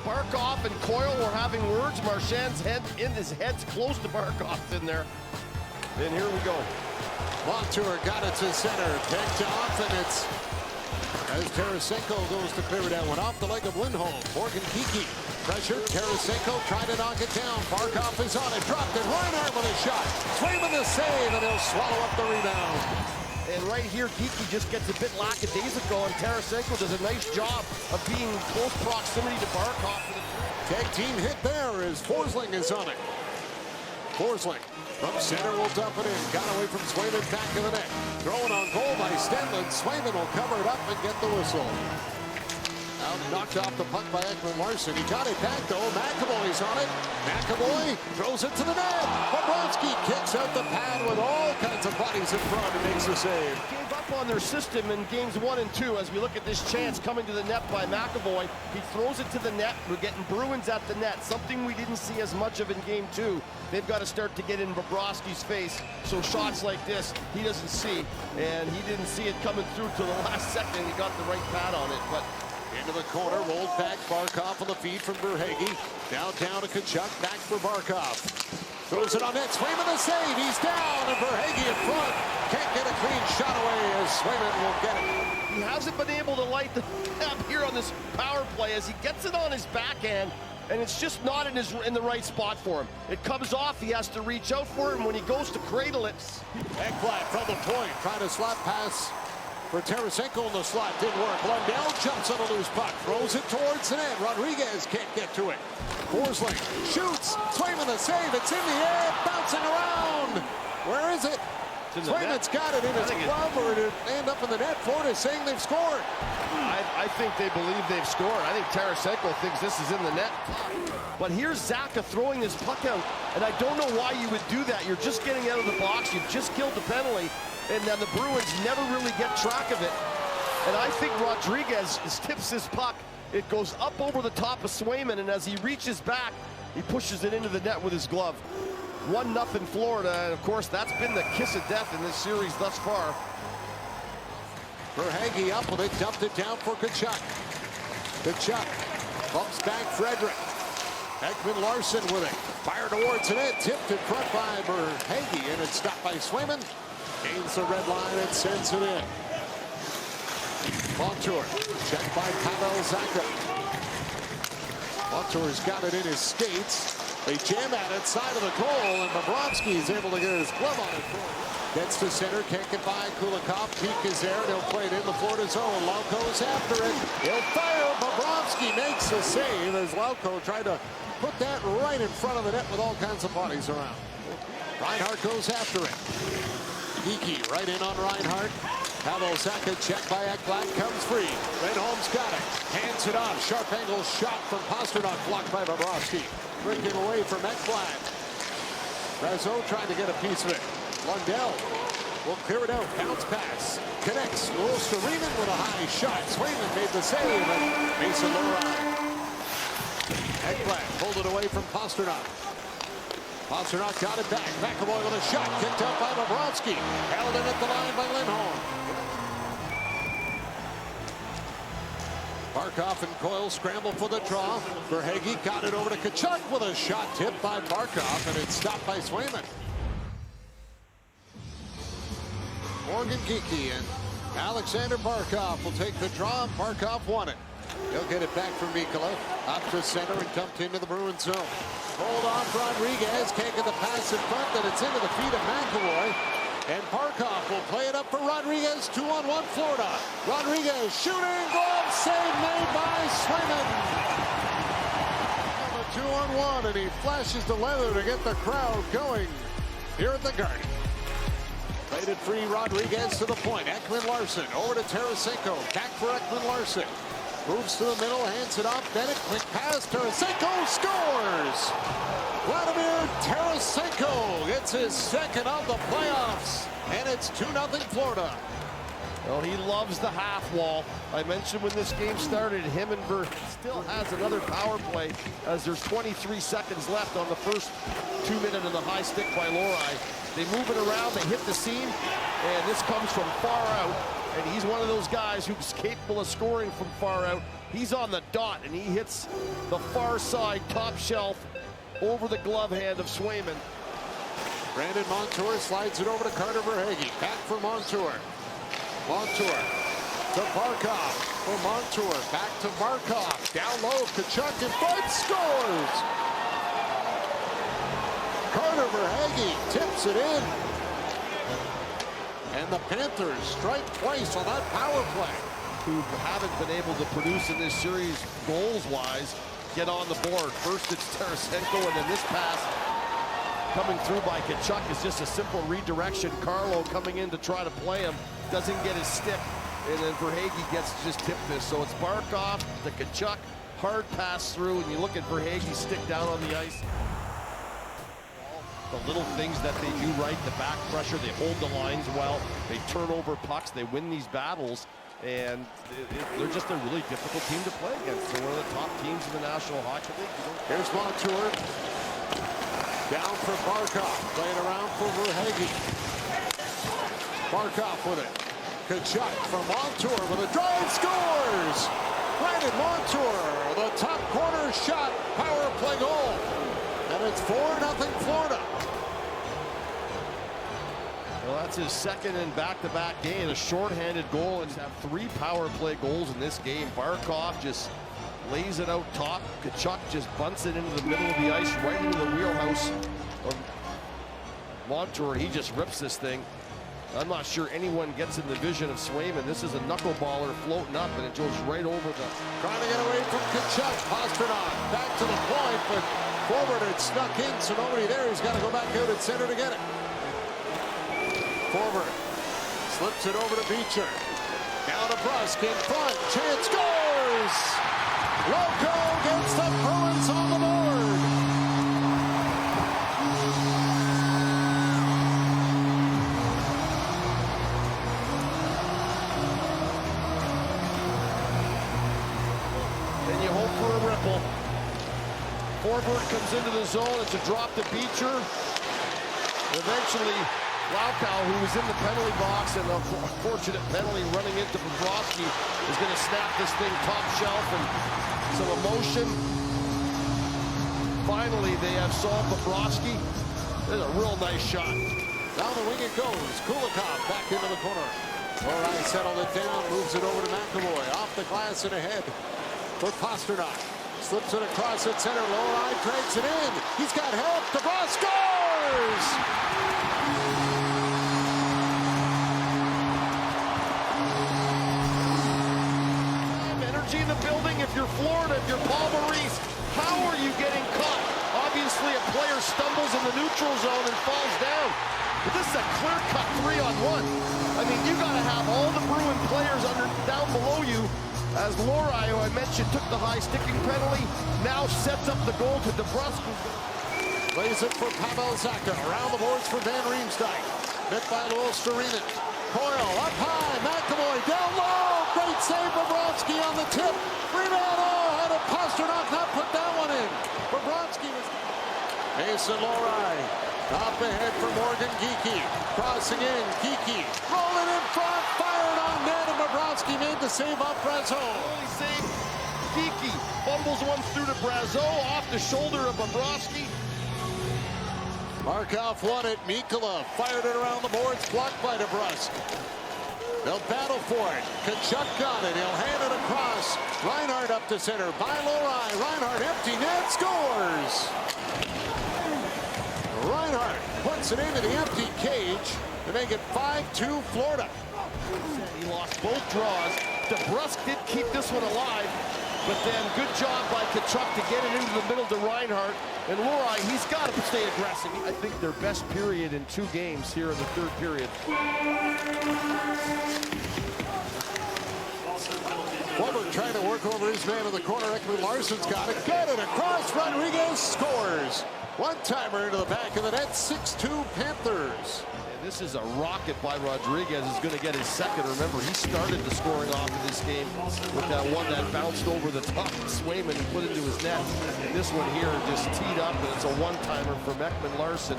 Barkov and Coyle were having words. Marchand's head's close to Barkov's in there. And here we go. Montour got it to center, picked off, and it's as Tarasenko goes to clear it out. Went off the leg of Lindholm. Morgan Kiki pressured. Tarasenko tried to knock it down. Barkov is on it, dropped it. Reinhart with a shot. Swayman the save, and he'll swallow up the rebound. And right here, Kiki just gets a bit lackadaisical, and Tarasenko does a nice job of being in close proximity to Barkov. Tag team hit there as Forsling is on it. Forsling from center will dump it in. Got away from Swayman, back of the net. Thrown on goal by Stenlund. Swayman will cover it up and get the whistle. Out knocked off the puck by Ekman-Larsson. He got it back though. McAvoy's on it. McAvoy throws it to the net. Bobrovsky kicks out the pad with all kinds of bodies in front and makes the save. Gave up on their system in games 1 and 2 as we look at this chance coming to the net by McAvoy. He throws it to the net. We're getting Bruins at the net, something we didn't see as much of in game 2. They've got to start to get in Bobrovsky's face. So shots like this, he doesn't see. And he didn't see it coming through till the last second. He got the right pad on it. But into the corner, rolled back. Barkov on the feed from Verhaeghe. Now down to Tkachuk, back for Barkov. Throws it on net. Swayman the save. He's down, and Verhaeghe in front. Can't get a clean shot away as Swayman will get it. He hasn't been able to light the tab here on this power play as he gets it on his backhand, and it's just not in the right spot for him. It comes off. He has to reach out for it, and when he goes to cradle it. Ekblad from the point, trying to slap pass for Tarasenko in the slot. Didn't work. Lundell jumps on a loose puck. Throws it towards the net. Rodriguez can't get to it. Forsling shoots. Swayman the save. It's in the air. Bouncing around. Where is it? Swayman's got it in his glove, or did it end up in the net? Florida's saying they've scored. I think they believe they've scored. I think Tarasenko thinks this is in the net. But here's Zacha throwing this puck out, and I don't know why you would do that. You're just getting out of the box. You've just killed the penalty. And then the Bruins never really get track of it. And I think Rodriguez tips this puck. It goes up over the top of Swayman, and as he reaches back, he pushes it into the net with his glove. 1-0 Florida, and of course, that's been the kiss of death in this series thus far. Verhaeghe up with it, dumped it down for Tkachuk. Tkachuk bumps back Frederick. Ekman-Larsson with it. Fire towards the net, tipped in front by Verhaeghe, and it's stopped by Swayman. Gains the red line and sends it in. Montour, checked by Pavel Zacha. Montour's got it in his skates. They jam at it, side of the goal, and Bobrovsky is able to get his glove on it. Gets to center, can't get by Kulikov. Peak is there, they'll play it in the Florida zone. Lauko's after it. He'll fire. Bobrovsky makes the save as Lauko tried to put that right in front of the net with all kinds of bodies around. Reinhart goes after it. Kiki right in on Reinhart. Pavel Zacha checked by Ekblad, comes free. Lindholm's got it. Hands it off. Sharp angle shot from Pasternak, blocked by Bobrovsky. Breaking away from Ekblad. Brazeau trying to get a piece of it. Lundell will clear it out. Bounce pass. Connects. Rolls to Riemann with a high shot. Swayman made the save. And Mason Lohrei. Ekblad pulled it away from Pasternak. Pasternak got it back. McAvoy with a shot. Kicked out by Bobrovsky. Held in at the line by Lindholm. Barkov and Coyle scramble for the draw. Verhaeghe got it over to Tkachuk with a shot tipped by Barkov, and it's stopped by Swayman. Morgan Kiki and Alexander Barkov will take the draw. Barkov won it. He'll get it back from Mikkola. Up to center and dumped into the Bruins zone. Hold off Rodriguez. Can't get the pass in front, then it's into the feet of McAvoy. And Barkov will play it up for Rodriguez. 2-on-1 Florida. Rodriguez shooting, glove save made by Swayman. 2-on-1, and he flashes the leather to get the crowd going here at the Garden. Played it free, Rodriguez to the point. Ekman-Larsson over to Tarasenko. Back for Ekman-Larsson. Moves to the middle, hands it off. Bennett, quick pass. Tarasenko scores! Vladimir Tarasenko gets his second of the playoffs, and it's 2-0 Florida. Well, he loves the half wall. I mentioned when this game started, him and still has another power play as there's 23 seconds left on the first 2 minutes of the high stick by Lohrei. They move it around, they hit the seam, and this comes from far out. and he's one of those guys who's capable of scoring from far out. He's on the dot, and he hits the far side top shelf over the glove hand of Swayman. Brandon Montour slides it over to Carter Verhaeghe. Back for Montour. Montour to Barkov. For Montour. Back to Barkov. Down low. Tkachuk in front. Scores! Carter Verhaeghe tips it in. And the Panthers strike twice on that power play. Who haven't been able to produce in this series goals-wise get on the board. First it's Tarasenko, and then this pass coming through by Tkachuk is just a simple redirection. Carlo coming in to try to play him, doesn't get his stick, and then Verhaeghe gets to just tip this. So it's Barkov to Tkachuk, hard pass through, and you look at Verhaeghe's stick down on the ice. The little things that they do right, the back pressure, they hold the lines well, they turn over pucks, they win these battles. And they're just a really difficult team to play against. They're one of the top teams in the National Hockey League. Here's Montour. Down for Barkov. Playing around for Verhaeghe. Barkov with it. Tkachuk from Montour with a drive. Scores! Brandon Montour, the top corner shot. Power play goal. And it's 4-0 Florida. Well, that's his second in back-to-back game, a shorthanded goal, and have 3 power play goals in this game. Barkov just lays it out top. Tkachuk just bunts it into the middle of the ice, right into the wheelhouse of Montour. He just rips this thing. I'm not sure anyone gets in the vision of Swayman. This is a knuckleballer floating up, and it goes right over the... Trying to get away from Tkachuk. Pastrnak back to the point, but forward had snuck in, so nobody there. He's got to go back out at center to get it. Forward slips it over to Beecher. Now to Brusk in front. Chance scores! Loco gets the Bruins on the board. Then you hope for a ripple. Forward comes into the zone. It's a drop to Beecher. Eventually, Laukow, who was in the penalty box, and a fortunate penalty running into Bobrovsky, is going to snap this thing top shelf, and some emotion. Finally, they have solved Bobrovsky. There's a real nice shot. Down the wing it goes. Kulikov back into the corner. Lohrei settled it down, moves it over to McAvoy. Off the glass and ahead for Pastrnak. Slips it across at center. Lohrei drags it in. He's got help. DeBrusk scores! Energy in the building. If you're Florida, if you're Paul Maurice, how are you getting caught? Obviously, a player stumbles in the neutral zone and falls down. But this is a clear-cut 3-on-1. I mean, you got to have all the Bruin players down below you. As Lohrei, who I mentioned, took the high sticking penalty, now sets up the goal to DeBrusk. Plays it for Pavel Zacha. Around the boards for Van Riemsdyk. Met by Luostarinen. Coyle up high. McAvoy down low. Great save. Bobrovsky on the tip. Rebound. Oh, how did Pastrnak not put that one in? Bobrovsky was... Mason Lohrei. Up ahead for Morgan Geekie. Crossing in. Geekie. Rolling in front. Fired on net. And Bobrovsky made the save off Brazeau. Only save. Geekie fumbles one through to Brazeau off the shoulder of Bobrovsky. Markov won it. Mikula fired it around the boards. Blocked by DeBrusk. They'll battle for it. Tkachuk got it. He'll hand it across. Reinhart up to center. By Lohrei. Reinhart empty net. Scores! Reinhart puts it into the empty cage to make it 5-2 Florida. He lost both draws. DeBrusk did keep this one alive, but then good job by Tkachuk to get it into the middle to Reinhart. And Lohrei, he's got to stay aggressive. I think their best period in 2 games here in the third period. Forward trying to work over his man in the corner. Ekman Larsson's got it. Get it across. Rodriguez scores. One-timer into the back of the net. 6-2 Panthers. And this is a rocket by Rodriguez. Is going to get his second. Remember, he started the scoring off of this game with that one that bounced over the top of Swayman and put into his net. And this one here just teed up, and it's a one-timer from Ekman Larsson.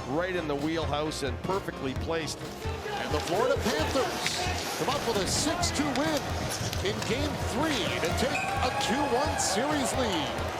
Right in the wheelhouse and perfectly placed. The Florida Panthers come up with a 6-2 win in Game 3 to take a 2-1 series lead.